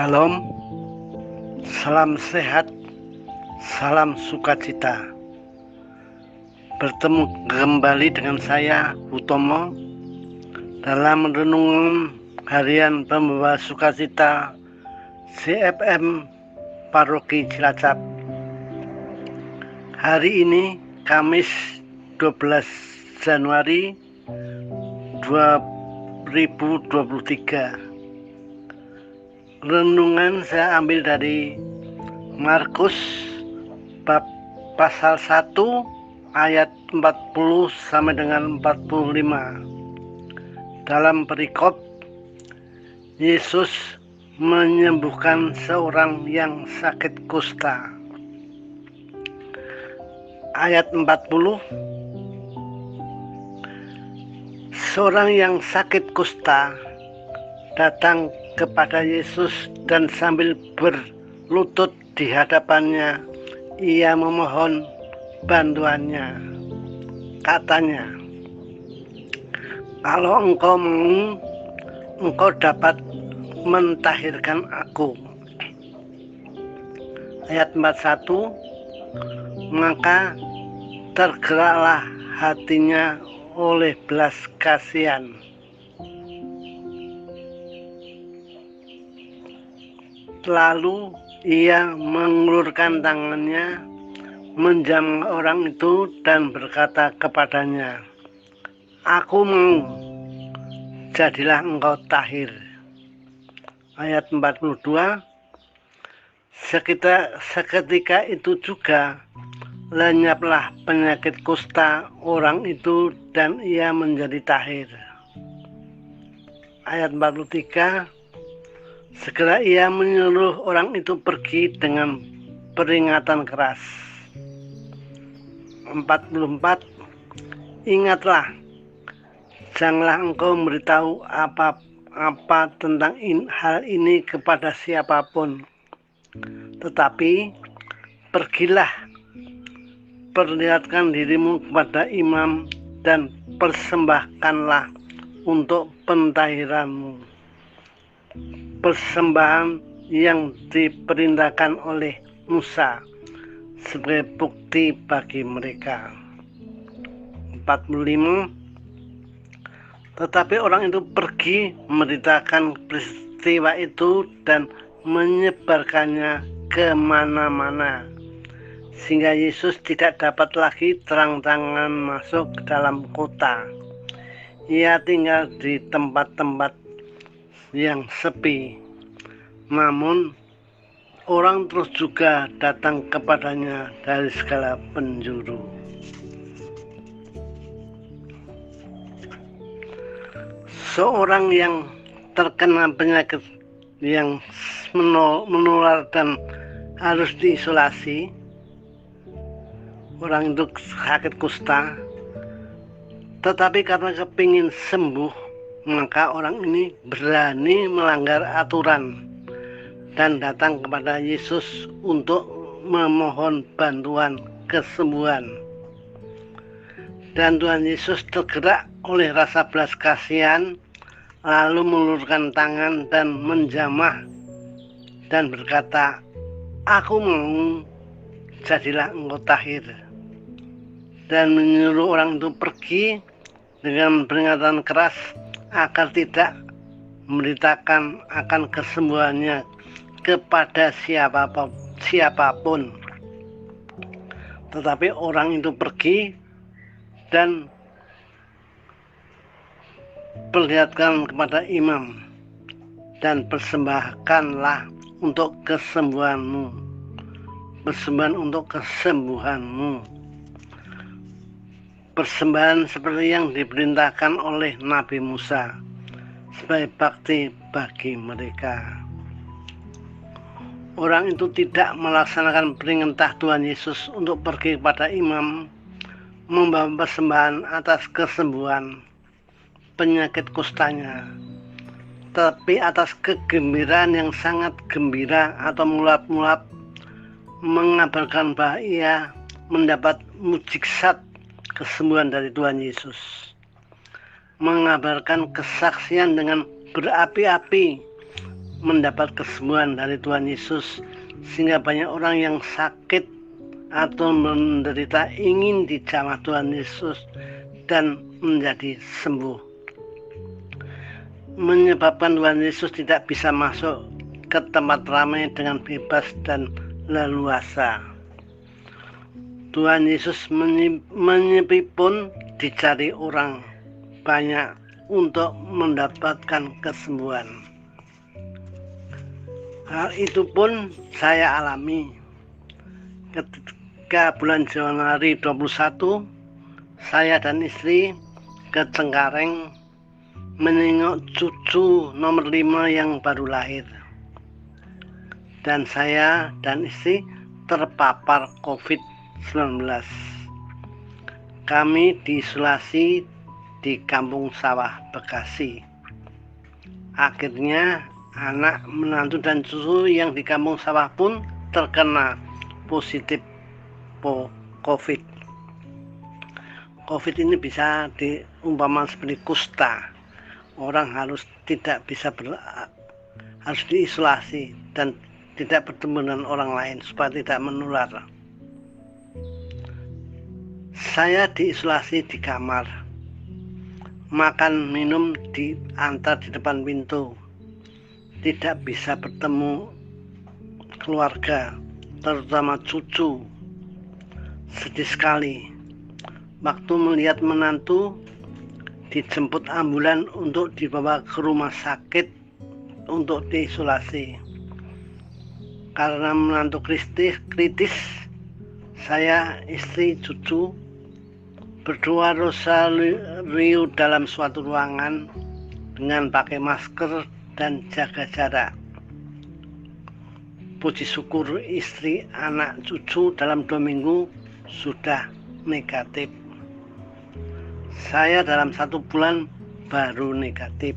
Shalom, salam sehat, salam sukacita. Bertemu kembali dengan saya, Hutomo, dalam renungan harian pembawa sukacita CFM Paroki Cilacap. Hari ini Kamis 12 Januari 2023. Renungan saya ambil dari Markus bab pasal 1 ayat 40 sampai dengan 45. Dalam perikop, Yesus menyembuhkan seorang yang sakit kusta. Ayat 40, seorang yang sakit kusta datang kepada Yesus dan sambil berlutut di hadapannya, ia memohon bantuannya. Katanya, "Kalau engkau mau, engkau dapat mentahirkan aku." Ayat 41, maka tergeraklah hatinya oleh belas kasihan. Lalu ia mengulurkan tangannya, menjamah orang itu dan berkata kepadanya, "Aku mau, jadilah engkau tahir." Ayat 42, seketika itu juga lenyaplah penyakit kusta orang itu dan ia menjadi tahir. Ayat 43, segera ia menyuruh orang itu pergi dengan peringatan keras. 44, ingatlah, janganlah engkau memberitahu apa tentang hal ini kepada siapapun, tetapi pergilah, perlihatkan dirimu kepada imam dan persembahkanlah untuk pentahiranmu persembahan yang diperintahkan oleh Musa sebagai bukti bagi mereka. 45, tetapi orang itu pergi memberitakan peristiwa itu dan menyebarkannya kemana-mana, sehingga Yesus tidak dapat lagi terang-terangan masuk ke dalam kota. Ia tinggal di tempat-tempat yang sepi, namun orang terus juga datang kepadanya dari segala penjuru. Seorang yang terkena penyakit yang menular dan harus diisolasi, orang itu sakit kusta, tetapi karena kepingin sembuh, maka orang ini berani melanggar aturan dan datang kepada Yesus untuk memohon bantuan kesembuhan. Dan Tuhan Yesus tergerak oleh rasa belas kasihan, lalu mengulurkan tangan dan menjamah dan berkata, "Aku mau, jadilah engkau tahir." Dan menyuruh orang itu pergi dengan peringatan keras agar tidak memberitakan akan kesembuhannya kepada siapapun. Tetapi orang itu pergi dan perlihatkan kepada imam dan persembahkanlah untuk kesembuhanmu. Persembahan untuk kesembuhanmu. Persembahan seperti yang diperintahkan oleh Nabi Musa sebagai bakti bagi mereka. Orang itu tidak melaksanakan perintah Tuhan Yesus untuk pergi kepada imam membawa persembahan atas kesembuhan penyakit kustanya, tapi atas kegembiraan yang sangat gembira atau mulap-mulap mengabarkan bahwa ia mendapat mukjizat kesembuhan dari Tuhan Yesus, mengabarkan kesaksian dengan berapi-api mendapat kesembuhan dari Tuhan Yesus, sehingga banyak orang yang sakit atau menderita ingin dijamah Tuhan Yesus dan menjadi sembuh. Menyebabkan Tuhan Yesus tidak bisa masuk ke tempat ramai dengan bebas dan leluasa. Tuhan Yesus menyepi pun dicari orang banyak untuk mendapatkan kesembuhan. Hal itu pun saya alami ketika bulan Januari 21, saya dan istri ke Cengkareng menengok cucu nomor 5 yang baru lahir. Dan saya dan istri terpapar COVID-19. Kami diisolasi di Kampung Sawah, Bekasi. Akhirnya anak, menantu dan cucu yang di Kampung Sawah pun terkena positif COVID. COVID ini bisa diumpamakan seperti kusta. Orang harus harus diisolasi dan tidak bertemu dengan orang lain supaya tidak menular. Saya diisolasi di kamar. Makan minum diantar di depan pintu. Tidak bisa bertemu keluarga, terutama cucu. Sedih sekali. Waktu melihat menantu dijemput ambulan untuk dibawa ke rumah sakit untuk diisolasi. Karena menantu kritis, saya, istri, cucu berdoa rosario dalam suatu ruangan dengan pakai masker dan jaga jarak. Puji syukur istri, anak, cucu dalam 2 minggu sudah negatif. Saya dalam 1 bulan baru negatif,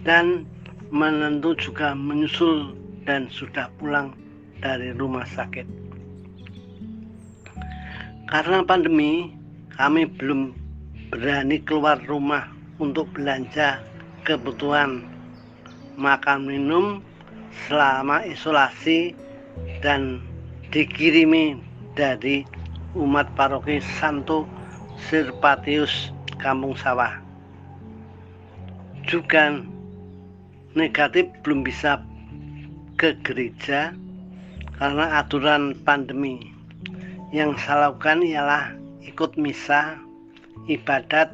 dan menantu juga menyusul dan sudah pulang dari rumah sakit. Karena pandemi, kami belum berani keluar rumah untuk belanja kebutuhan makan minum selama isolasi dan dikirimi dari umat paroki Santo Sirpatius Kampung Sawah. Juga negatif, belum bisa ke gereja karena aturan pandemi. Yang saya lakukan ialah ikut misa, ibadat,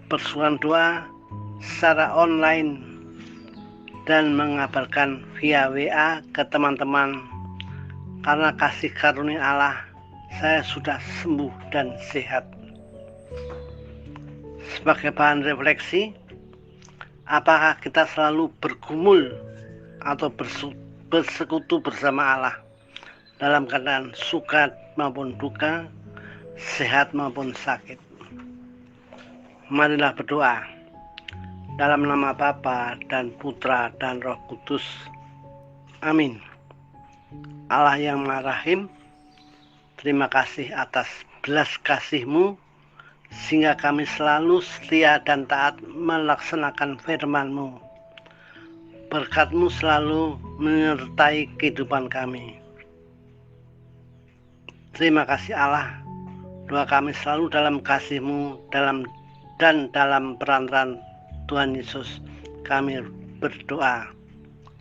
persuruhan doa secara online, dan mengabarkan via WA ke teman-teman. Karena kasih karunia Allah, saya sudah sembuh dan sehat. Sebagai bahan refleksi, apakah kita selalu bergumul atau bersekutu bersama Allah dalam keadaan suka maupun duka, sehat maupun sakit? Marilah berdoa. Dalam nama Bapa dan Putra dan Roh Kudus. Amin. Allah yang Maha Rahim, terima kasih atas belas kasih-Mu, sehingga kami selalu setia dan taat melaksanakan firman-Mu. Berkat-Mu selalu menyertai kehidupan kami. Terima kasih Allah. Doa kami selalu dalam kasih-Mu dan dalam perantaraan Tuhan Yesus kami berdoa.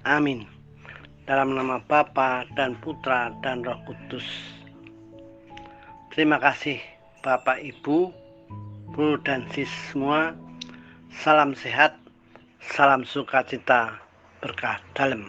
Amin. Dalam nama Bapa dan Putra dan Roh Kudus. Terima kasih Bapak, Ibu, Bro dan Sis semua. Salam sehat, salam sukacita, berkah dalam.